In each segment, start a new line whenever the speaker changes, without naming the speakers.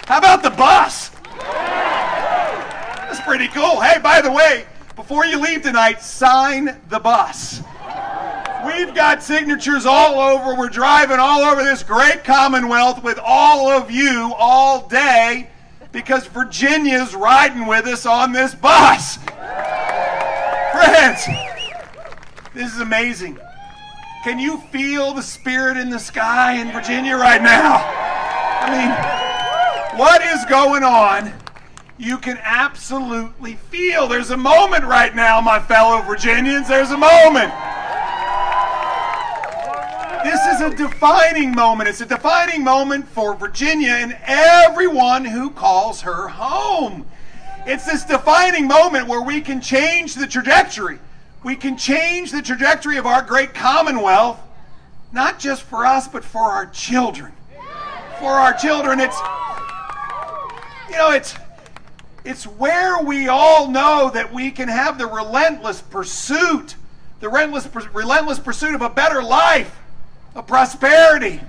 How about the bus? That's pretty cool. Hey, by the way, before you leave tonight, sign the bus. We've got signatures all over. We're driving all over this great Commonwealth with all of you all day because Virginia's riding with us on this bus. Friends, this is amazing. Can you feel the spirit in the sky in Virginia right now? I mean, what is going on? You can absolutely feel. There's a moment right now, my fellow Virginians. There's a moment. This is a defining moment. It's a defining moment for Virginia and everyone who calls her home. It's this defining moment where we can change the trajectory. We can change the trajectory of our great Commonwealth, not just for us, but for our children. For our children, it's where we all know that we can have the relentless pursuit of a better life, of prosperity,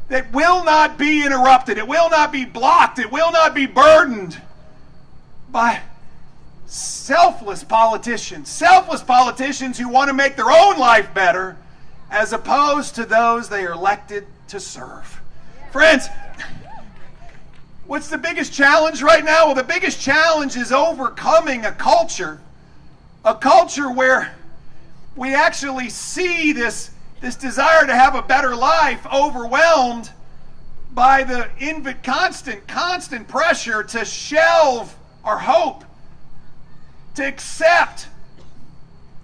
that will not be interrupted, it will not be blocked, it will not be burdened by selfless politicians who want to make their own life better as opposed to those they are elected to serve. Friends, what's the biggest challenge right now? Well, the biggest challenge is overcoming a culture where we actually see this desire to have a better life overwhelmed by the constant pressure to shelve our hope, to accept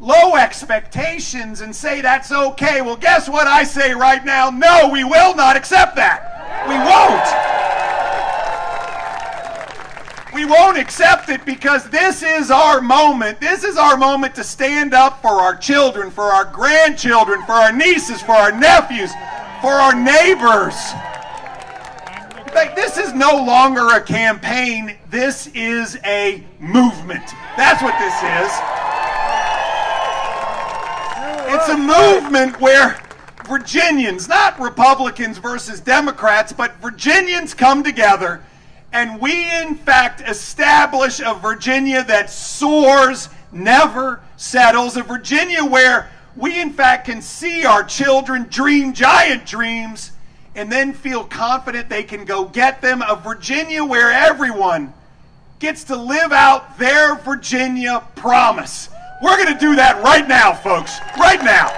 low expectations and say that's okay. Well, guess what I say right now? No, we will not accept that. We won't. We won't accept it because this is our moment. This is our moment to stand up for our children, for our grandchildren, for our nieces, for our nephews, for our neighbors. In fact, this is no longer a campaign. This is a movement. That's what this is. It's a movement where Virginians, not Republicans versus Democrats, but Virginians come together and we, in fact, establish a Virginia that soars, never settles, a Virginia where we, in fact, can see our children dream giant dreams and then feel confident they can go get them, a Virginia where everyone gets to live out their Virginia promise. We're going to do that right now, folks, right now.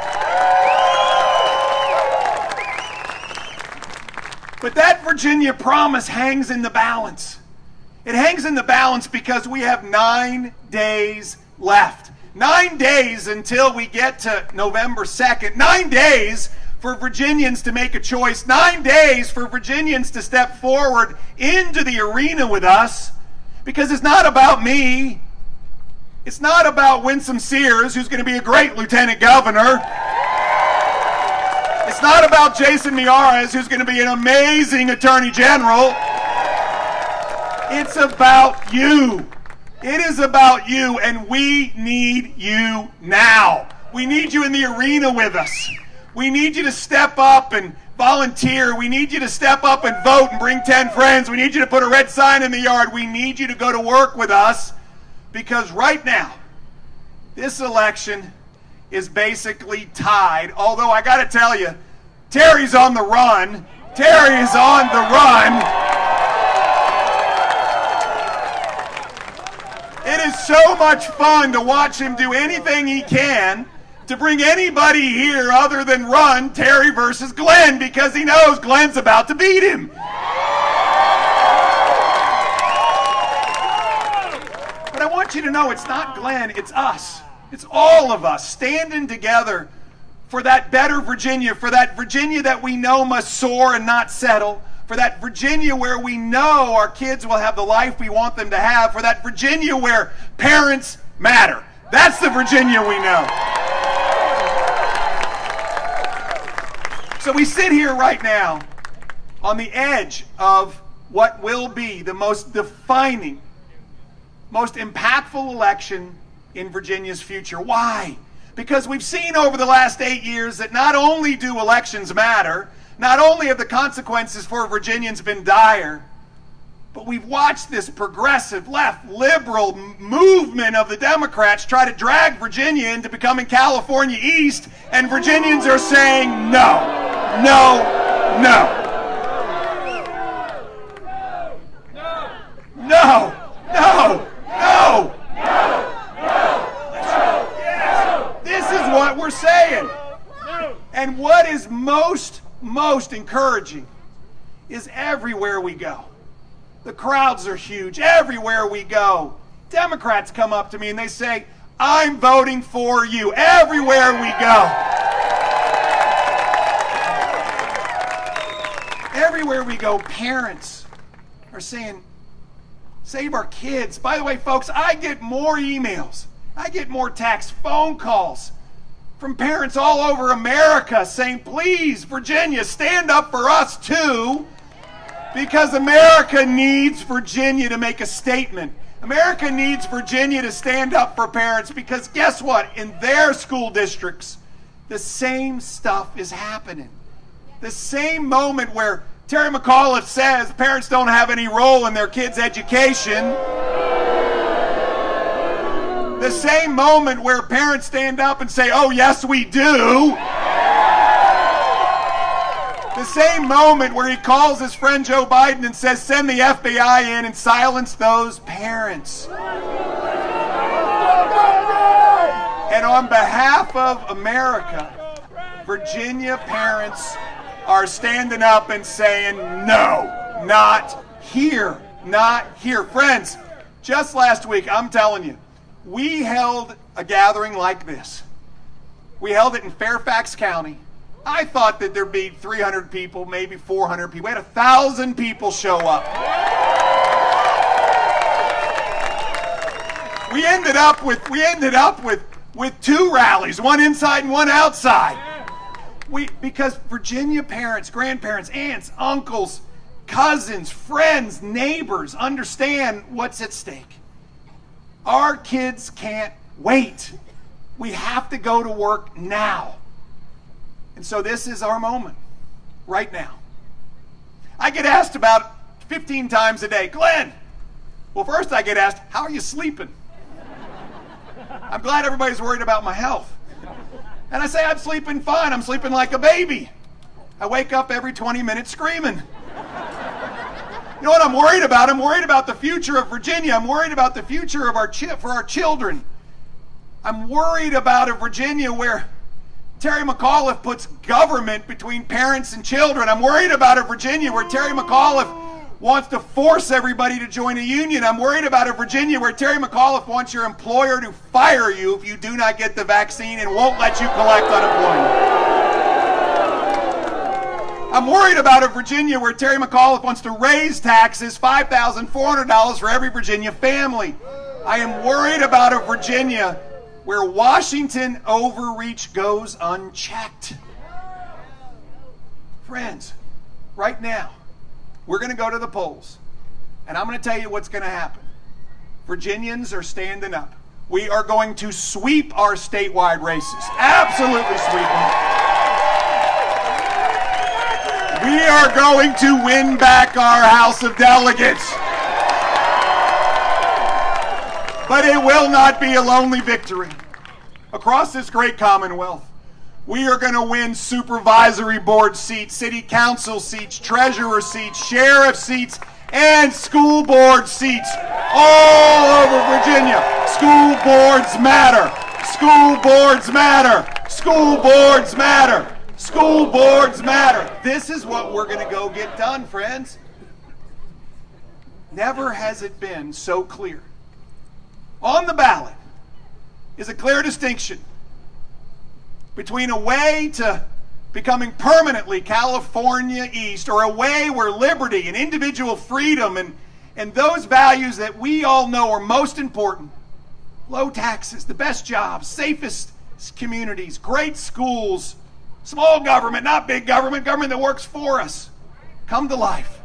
But that Virginia promise hangs in the balance. It hangs in the balance because we have 9 days left. 9 days until we get to November 2nd. 9 days for Virginians to make a choice. 9 days for Virginians to step forward into the arena with us. Because it's not about me. It's not about Winsome Sears, who's going to be a great lieutenant governor. It's not about Jason Miyares, who's going to be an amazing attorney general. It's about you. It is about you, and we need you now. We need you in the arena with us. We need you to step up and volunteer. We need you to step up and vote and bring 10 friends. We need you to put a red sign in the yard. We need you to go to work with us because right now, this election is basically tied. Although I got to tell you, Terry's on the run. Terry is on the run. It is so much fun to watch him do anything he can to bring anybody here other than run Terry versus Glenn because he knows Glenn's about to beat him. But I want you to know it's not Glenn, it's us. It's all of us standing together for that better Virginia, for that Virginia that we know must soar and not settle, for that Virginia where we know our kids will have the life we want them to have, for that Virginia where parents matter. That's the Virginia we know. So we sit here right now on the edge of what will be the most defining, most impactful election in Virginia's future. Why? Because we've seen over the last 8 years that not only do elections matter, not only have the consequences for Virginians been dire, But we've watched this progressive, left, liberal movement of the Democrats try to drag Virginia into becoming California East, and Virginians are saying no, no, no. No, no, no. This is what we're saying. And what is most encouraging is everywhere we go. The crowds are huge. Everywhere we go. Democrats come up to me and they say, I'm voting for you. Everywhere we go. Everywhere we go, parents are saying, save our kids. By the way, folks, I get more emails. I get more texts, phone calls from parents all over America saying, please, Virginia, stand up for us too. Because America needs Virginia to make a statement. America needs Virginia to stand up for parents because guess what? In their school districts, the same stuff is happening. The same moment where Terry McAuliffe says parents don't have any role in their kids' education. The same moment where parents stand up and say, oh, yes, we do. The same moment where he calls his friend Joe Biden and says, send the FBI in and silence those parents. And on behalf of America, Virginia parents are standing up and saying, no, not here, not here. Friends, just last week, I'm telling you, we held a gathering like this. We held it in Fairfax County. I thought that there'd be 300 people, maybe 400 people. We had 1,000 people show up. We ended up with two rallies, one inside and one outside. Because Virginia parents, grandparents, aunts, uncles, cousins, friends, neighbors understand what's at stake. Our kids can't wait. We have to go to work now. And so this is our moment, right now. I get asked about 15 times a day, Glenn, well, first I get asked, how are you sleeping? I'm glad everybody's worried about my health. And I say, I'm sleeping fine. I'm sleeping like a baby. I wake up every 20 minutes screaming. You know what I'm worried about? I'm worried about the future of Virginia. I'm worried about the future of for our children. I'm worried about a Virginia where Terry McAuliffe puts government between parents and children. I'm worried about a Virginia where Terry McAuliffe wants to force everybody to join a union. I'm worried about a Virginia where Terry McAuliffe wants your employer to fire you if you do not get the vaccine and won't let you collect unemployment. I'm worried about a Virginia where Terry McAuliffe wants to raise taxes $5,400 for every Virginia family. I am worried about a Virginia where Washington overreach goes unchecked. Friends, right now, we're going to go to the polls, and I'm going to tell you what's going to happen. Virginians are standing up. We are going to sweep our statewide races. Absolutely sweep them. We are going to win back our House of Delegates. But it will not be a lonely victory. Across this great Commonwealth, we are going to win supervisory board seats, city council seats, treasurer seats, sheriff seats, and school board seats all over Virginia. School boards matter. School boards matter. School boards matter. School boards matter. This is what we're going to go get done, friends. Never has it been so clear. On the ballot is a clear distinction between a way to becoming permanently California East, or a way where liberty and individual freedom and those values that we all know are most important, low taxes, the best jobs, safest communities, great schools, small government, not big government, government that works for us, come to life.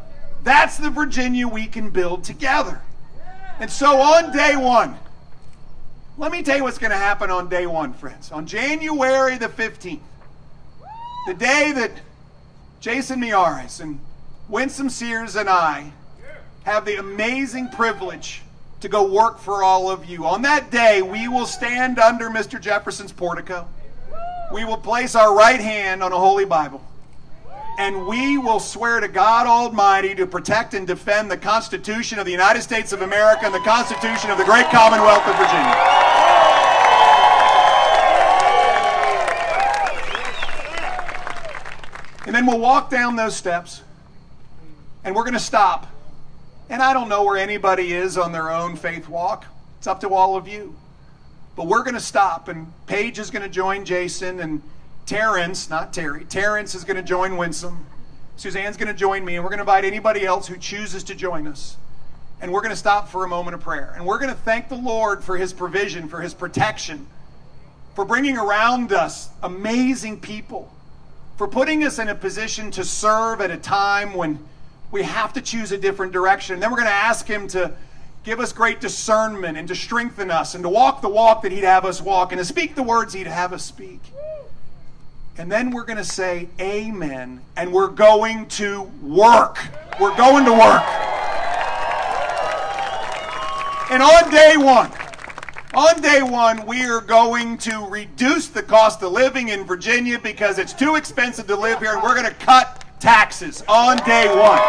That's the Virginia we can build together. And so on day one, let me tell you what's going to happen on day one, friends. On January the 15th, the day that Jason Miyares and Winsome Sears and I have the amazing privilege to go work for all of you. On that day, we will stand under Mr. Jefferson's portico. We will place our right hand on a Holy Bible. And we will swear to God Almighty to protect and defend the Constitution of the United States of America and the Constitution of the great Commonwealth of Virginia. And then we'll walk down those steps, and we're going to stop. And I don't know where anybody is on their own faith walk. It's up to all of you. But we're going to stop, and Paige is going to join Jason, and Terrence, not Terry, Terrence is going to join Winsome. Suzanne's going to join me, and we're going to invite anybody else who chooses to join us. And we're going to stop for a moment of prayer. And we're going to thank the Lord for his provision, for his protection, for bringing around us amazing people, for putting us in a position to serve at a time when we have to choose a different direction. And then we're going to ask him to give us great discernment and to strengthen us and to walk the walk that he'd have us walk and to speak the words he'd have us speak. And then we're going to say amen, and we're going to work. We're going to work. And on day one, we are going to reduce the cost of living in Virginia because it's too expensive to live here, and we're going to cut taxes on day one.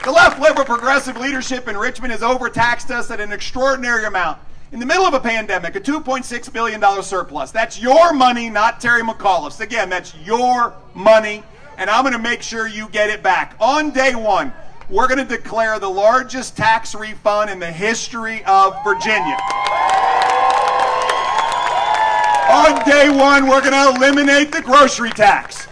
The left liberal progressive leadership in Richmond has overtaxed us at an extraordinary amount. In the middle of a pandemic, a $2.6 billion surplus. That's your money, not Terry McAuliffe's. Again, that's your money, and I'm going to make sure you get it back. On day one, we're going to declare the largest tax refund in the history of Virginia. On day one, we're going to eliminate the grocery tax.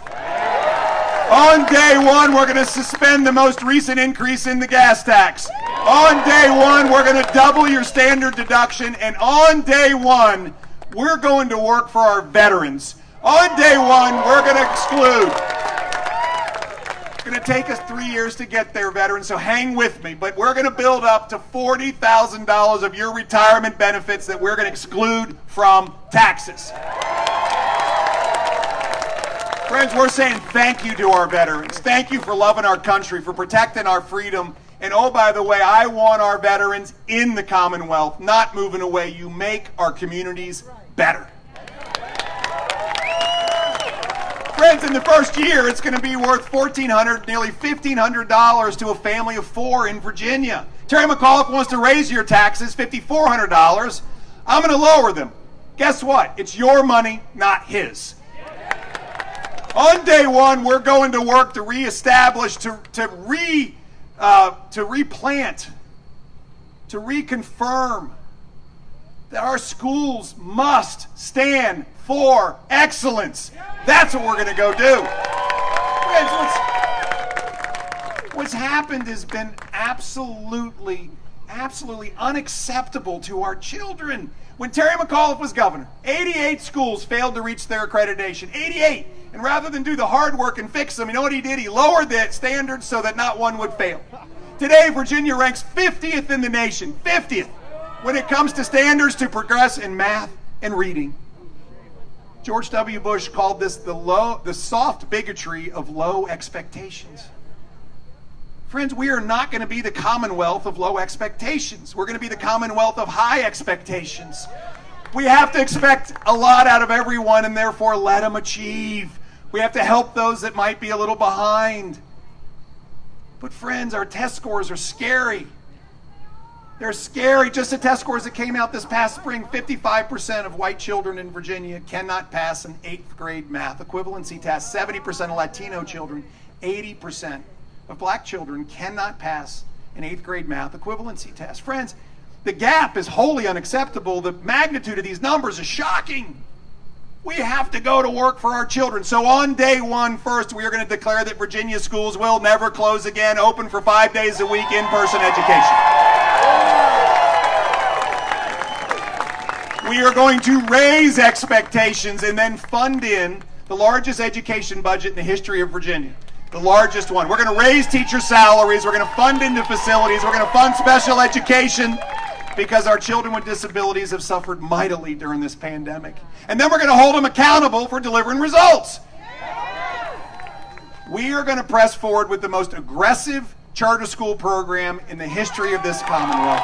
On day one, we're going to suspend the most recent increase in the gas tax. On day one, we're going to double your standard deduction. And on day one, we're going to work for our veterans. On day one, we're going to exclude. It's going to take us 3 years to get there, veterans, so hang with me. But we're going to build up to $40,000 of your retirement benefits that we're going to exclude from taxes. Friends, we're saying thank you to our veterans. Thank you for loving our country, for protecting our freedom. And oh, by the way, I want our veterans in the Commonwealth, not moving away. You make our communities better. Friends, in the first year, it's going to be worth $1,400, nearly $1,500 to a family of four in Virginia. Terry McAuliffe wants to raise your taxes $5,400. I'm going to lower them. Guess what? It's your money, not his. On day one, we're going to work to reestablish, to replant, to reconfirm that our schools must stand for excellence. That's what we're going to go do. Friends, what's happened has been absolutely unacceptable to our children. When Terry McAuliffe was governor, 88 schools failed to reach their accreditation. 88. And rather than do the hard work and fix them, you know what he did? He lowered the standards so that not one would fail. Today, Virginia ranks 50th in the nation, 50th, when it comes to standards to progress in math and reading. George W. Bush called this the soft bigotry of low expectations. Friends, we are not going to be the Commonwealth of low expectations. We're going to be the Commonwealth of high expectations. We have to expect a lot out of everyone and therefore let them achieve. We have to help those that might be a little behind. But friends, our test scores are scary. They're scary. Just the test scores that came out this past spring, 55% of white children in Virginia cannot pass an 8th grade math equivalency test. 70% of Latino children, 80% of black children cannot pass an 8th grade math equivalency test. Friends, the gap is wholly unacceptable. The magnitude of these numbers is shocking. We have to go to work for our children. So on day one, first, we are going to declare that Virginia schools will never close again, open for 5 days a week, in-person education. We are going to raise expectations and then fund in the largest education budget in the history of Virginia. The largest one. We're going to raise teacher salaries. We're going to fund into facilities. We're going to fund special education because our children with disabilities have suffered mightily during this pandemic. And then we're going to hold them accountable for delivering results. We are going to press forward with the most aggressive charter school program in the history of this Commonwealth.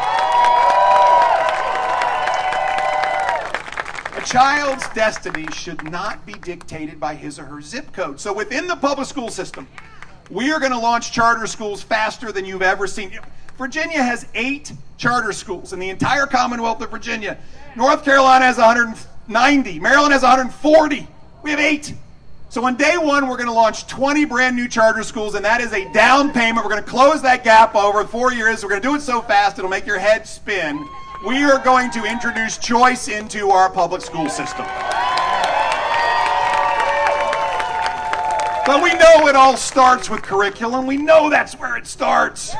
A child's destiny should not be dictated by his or her zip code. So within the public school system, we are going to launch charter schools faster than you've ever seen. Virginia has 8 charter schools in the entire Commonwealth of Virginia. North Carolina has 190. Maryland has 140. We have 8. So on day one, we're going to launch 20 brand new charter schools, and that is a down payment. We're going to close that gap over 4 years. We're going to do it so fast, it'll make your head spin. We are going to introduce choice into our public school system. But we know it all starts with curriculum. We know that's where it starts.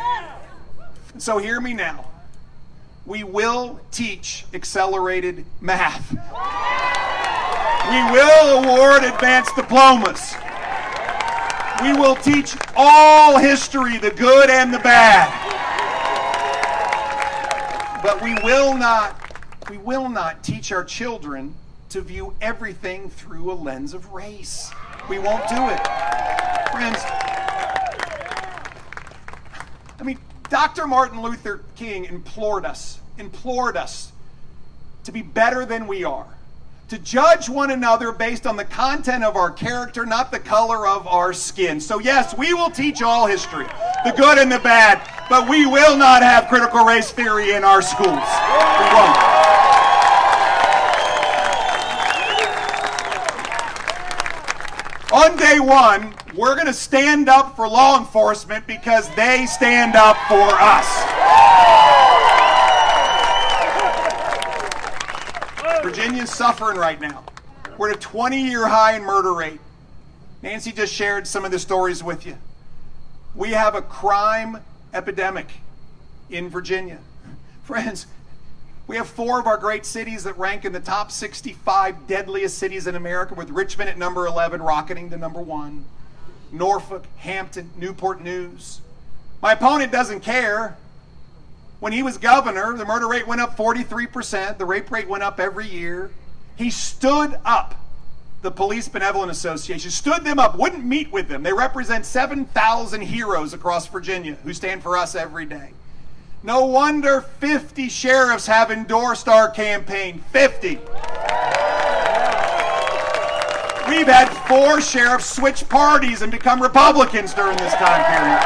And so hear me now. We will teach accelerated math. We will award advanced diplomas. We will teach all history, the good and the bad. But we will not teach our children to view everything through a lens of race. We won't do it. Friends, Dr. Martin Luther King implored us to be better than we are, to judge one another based on the content of our character, not the color of our skin. So yes, we will teach all history, the good and the bad, but we will not have critical race theory in our schools. We won't. On day one, we're going to stand up for law enforcement because they stand up for us. Virginia's suffering right now. We're at a 20-year high in murder rate. Nancy just shared some of the stories with you. We have a crime epidemic in Virginia. Friends, we have 4 of our great cities that rank in the top 65 deadliest cities in America, with Richmond at number 11, rocketing to number 1. Norfolk, Hampton, Newport News. My opponent doesn't care. When he was governor, the murder rate went up 43%. The rape rate went up every year. He stood up the Police Benevolent Association, stood them up, wouldn't meet with them. They represent 7,000 heroes across Virginia who stand for us every day. No wonder 50 sheriffs have endorsed our campaign. 50. We've had 4 sheriffs switch parties and become Republicans during this time period.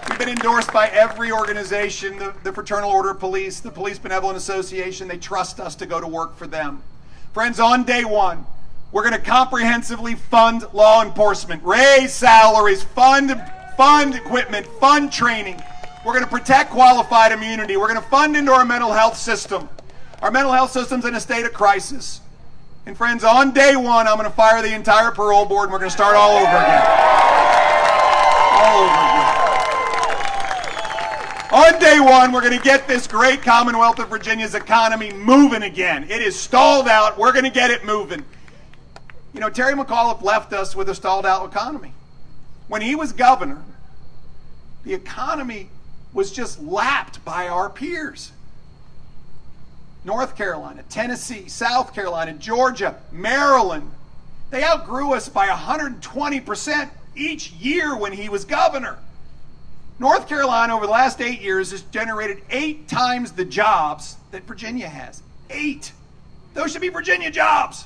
We've been endorsed by every organization, the Fraternal Order of Police, the Police Benevolent Association. They trust us to go to work for them. Friends, on day one, we're going to comprehensively fund law enforcement, raise salaries, fund equipment, fund training. We're going to protect qualified immunity. We're going to fund into our mental health system. Our mental health system's in a state of crisis. And friends, on day one, I'm going to fire the entire parole board, and we're going to start all over again. All over again. On day one, we're going to get this great Commonwealth of Virginia's economy moving again. It is stalled out. We're going to get it moving. You know, Terry McAuliffe left us with a stalled out economy. When he was governor, the economy was just lapped by our peers. North Carolina, Tennessee, South Carolina, Georgia, Maryland. They outgrew us by 120% each year when he was governor. North Carolina, over the last 8 years, has generated 8 times the jobs that Virginia has. 8. Those should be Virginia jobs.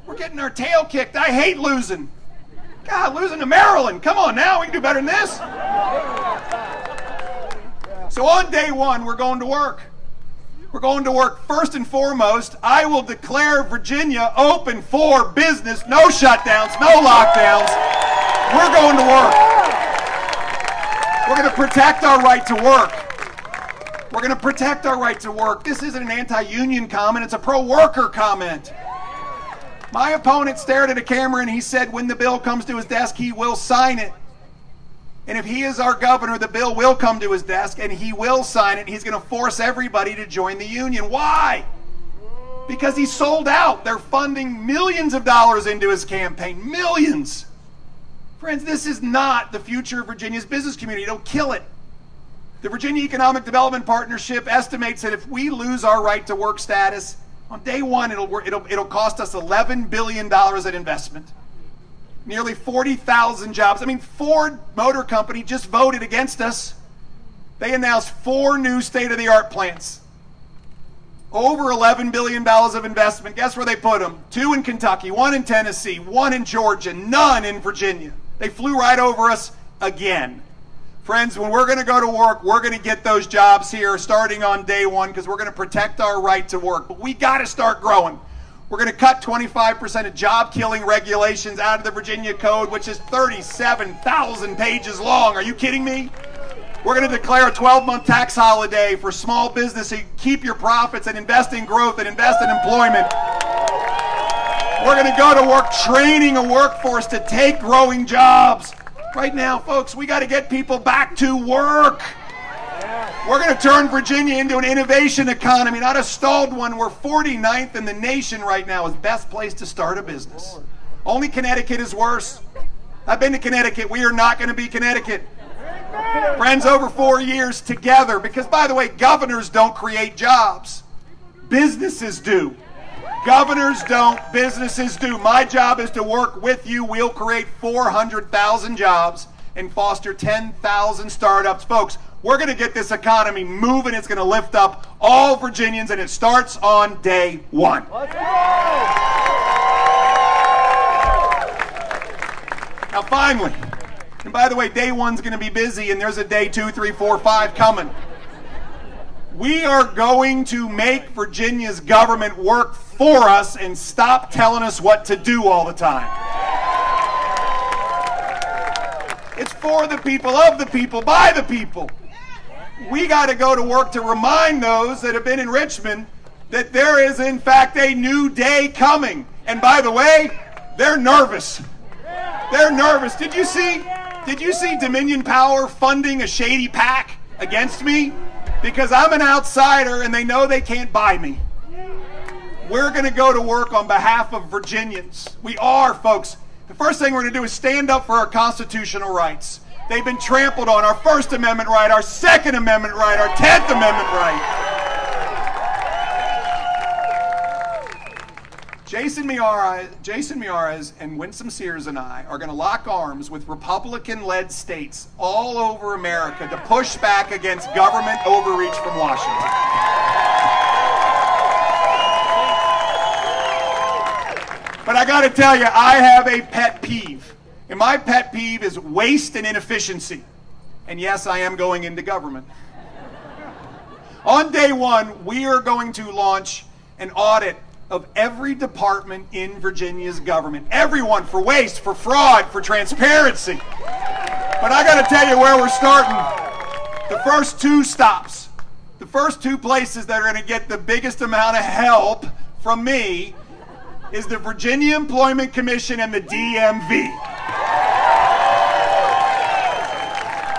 We're getting our tail kicked. I hate losing. God, losing to Maryland. Come on now, we can do better than this. So on day one, we're going to work. We're going to work. First and foremost, I will declare Virginia open for business. No shutdowns, no lockdowns. We're going to work. We're going to protect our right to work. We're going to protect our right to work. This isn't an anti-union comment, it's a pro-worker comment. My opponent stared at a camera and he said when the bill comes to his desk, he will sign it. And if he is our governor, the bill will come to his desk and he will sign it. He's going to force everybody to join the union. Why? Because he sold out. They're funding millions of dollars into his campaign. Millions. Friends, this is not the future of Virginia's business community. It'll kill it. The Virginia Economic Development Partnership estimates that if we lose our right to work status, on day one it'll cost us $11 billion in investment. Nearly 40,000 jobs. I mean, Ford Motor Company just voted against us. They announced 4 new state-of-the-art plants. Over $11 billion of investment. Guess where they put them? 2 in Kentucky, 1 in Tennessee, 1 in Georgia, none in Virginia. They flew right over us again. Friends, when we're going to go to work, we're going to get those jobs here starting on day one because we're going to protect our right to work. But we got to start growing. We're going to cut 25% of job-killing regulations out of the Virginia Code, which is 37,000 pages long. Are you kidding me? We're going to declare a 12-month tax holiday for small business so you can keep your profits and invest in growth and invest in employment. We're going to go to work training a workforce to take growing jobs. Right now, folks, we got to get people back to work. We're going to turn Virginia into an innovation economy, not a stalled one. We're 49th in the nation right now as best place to start a business. Only Connecticut is worse. I've been to Connecticut. We are not going to be Connecticut. Friends, over 4 years together, because, by the way, governors don't create jobs. Businesses do. Governors don't, businesses do. My job is to work with you. We'll create 400,000 jobs and foster 10,000 startups. Folks, we're going to get this economy moving. It's going to lift up all Virginians, and it starts on day one. Let's go! Now, finally, and by the way, day one's going to be busy, and there's a day 2, 3, 4, 5 coming. We are going to make Virginia's government work for us and stop telling us what to do all the time. It's for the people, of the people, by the people. We got to go to work to remind those that have been in Richmond that there is, in fact, a new day coming. And by the way, they're nervous. They're nervous. Did you see Dominion Power funding a shady PAC against me? Because I'm an outsider and they know they can't buy me. We're going to go to work on behalf of Virginians. We are, folks. The first thing we're going to do is stand up for our constitutional rights. They've been trampled on. Our First Amendment right, our Second Amendment right, our 10th Amendment right. Jason Miyares and Winsome Sears and I are going to lock arms with Republican-led states all over America to push back against government overreach from Washington. But I got to tell you, I have a pet peeve. And my pet peeve is waste and inefficiency. And yes, I am going into government. On day one, we are going to launch an audit of every department in Virginia's government. Everyone, for waste, for fraud, for transparency. But I got to tell you where we're starting. The first 2 stops. The first 2 places that are going to get the biggest amount of help from me is the Virginia Employment Commission and the DMV.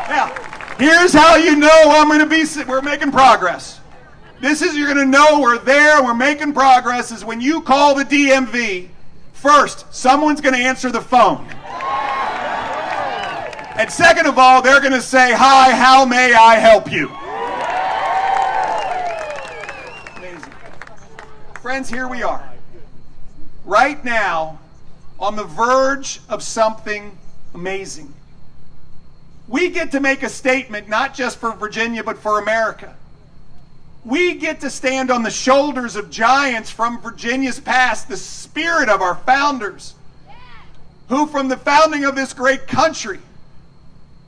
Now, here's how you know we're making progress. You're going to know we're there, we're making progress, is when you call the DMV, first, someone's going to answer the phone. And second of all, they're going to say, "Hi, how may I help you?" Amazing. Friends, here we are. Right now, on the verge of something amazing. We get to make a statement not just for Virginia, but for America. We get to stand on the shoulders of giants from Virginia's past, the spirit of our founders, who from the founding of this great country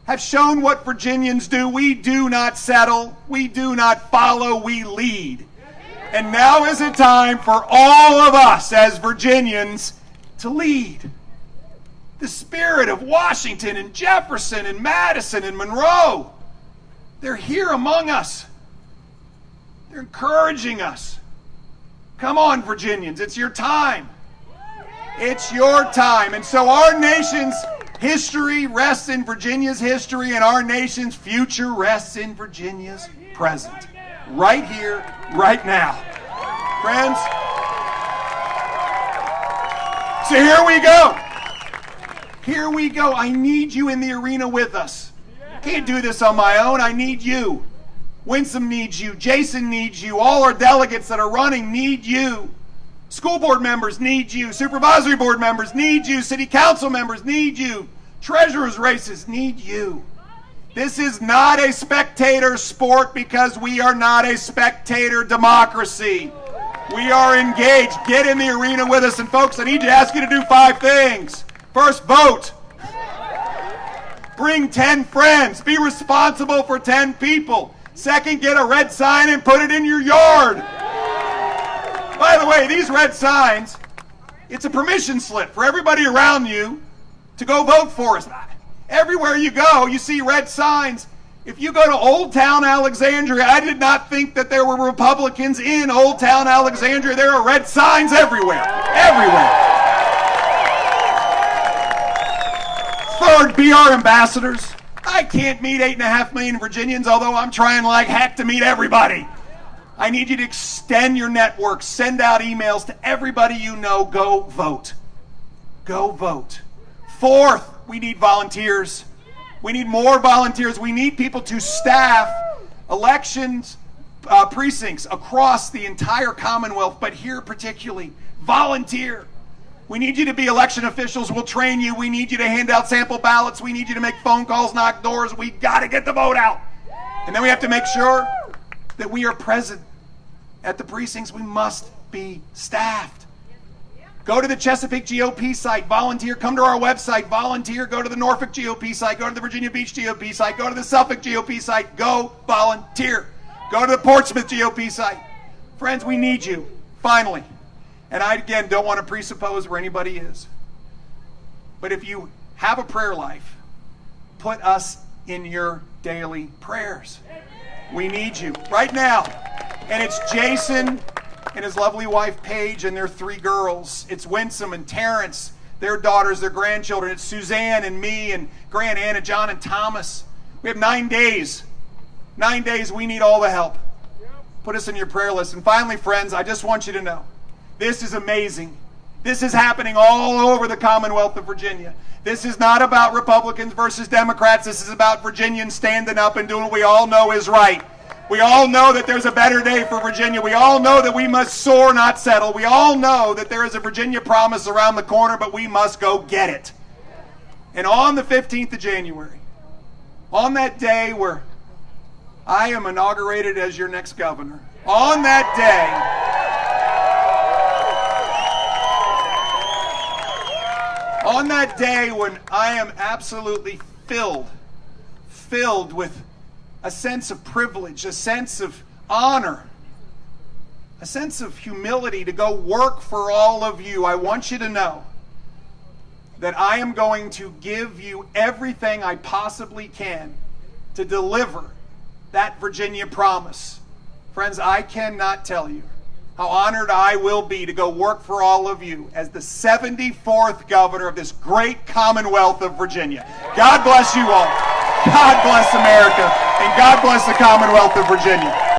have shown what Virginians do. We do not settle, we do not follow, we lead. And now is a time for all of us as Virginians to lead. The spirit of Washington and Jefferson and Madison and Monroe, they're here among us. They're encouraging us. Come on, Virginians, it's your time. It's your time. And so our nation's history rests in Virginia's history, and our nation's future rests in Virginia's present. Right here, right now. Friends, so here we go. Here we go. I need you in the arena with us. I can't do this on my own. I need you. Winsome needs you. Jason needs you. All our delegates that are running need you. School board members need you. Supervisory board members need you. City council members need you. Treasurers' races need you. This is not a spectator sport because we are not a spectator democracy. We are engaged. Get in the arena with us. And folks, I need to ask you to do 5 things. First, vote. Bring 10 friends. Be responsible for 10 people. Second, get a red sign and put it in your yard. By the way, these red signs, it's a permission slip for everybody around you to go vote for us. Everywhere you go, you see red signs. If you go to Old Town Alexandria, I did not think that there were Republicans in Old Town Alexandria. There are red signs everywhere. Everywhere. Third, be our ambassadors. I can't meet 8.5 million Virginians, although I'm trying like heck to meet everybody. I need you to extend your network. Send out emails to everybody you know. Go vote. Go vote. Fourth, we need volunteers. We need more volunteers. We need people to staff elections precincts across the entire Commonwealth, but here particularly, volunteer. We need you to be election officials. We'll train you. We need you to hand out sample ballots. We need you to make phone calls, knock doors. We got to get the vote out. And then we have to make sure that we are present at the precincts. We must be staffed. Go to the Chesapeake GOP site, volunteer. Come to our website, volunteer. Go to the Norfolk GOP site. Go to the Virginia Beach GOP site. Go to the Suffolk GOP site. Go volunteer. Go to the Portsmouth GOP site. Friends, we need you. Finally. And I, again, don't want to presuppose where anybody is. But if you have a prayer life, put us in your daily prayers. We need you right now. And it's Jason and his lovely wife, Paige, and their 3 girls. It's Winsome and Terrence, their daughters, their grandchildren. It's Suzanne and me and Grant, Anna, John, and Thomas. We have 9 days. 9 days, we need all the help. Put us in your prayer list. And finally, friends, I just want you to know, this is amazing. This is happening all over the Commonwealth of Virginia. This is not about Republicans versus Democrats. This is about Virginians standing up and doing what we all know is right. We all know that there's a better day for Virginia. We all know that we must soar, not settle. We all know that there is a Virginia promise around the corner, but we must go get it. And on the 15th of January, on that day where I am inaugurated as your next governor, on that day, when I am absolutely filled with a sense of privilege, a sense of honor, a sense of humility to go work for all of you, I want you to know that I am going to give you everything I possibly can to deliver that Virginia promise. Friends, I cannot tell you how honored I will be to go work for all of you as the 74th governor of this great Commonwealth of Virginia. God bless you all. God bless America. And God bless the Commonwealth of Virginia.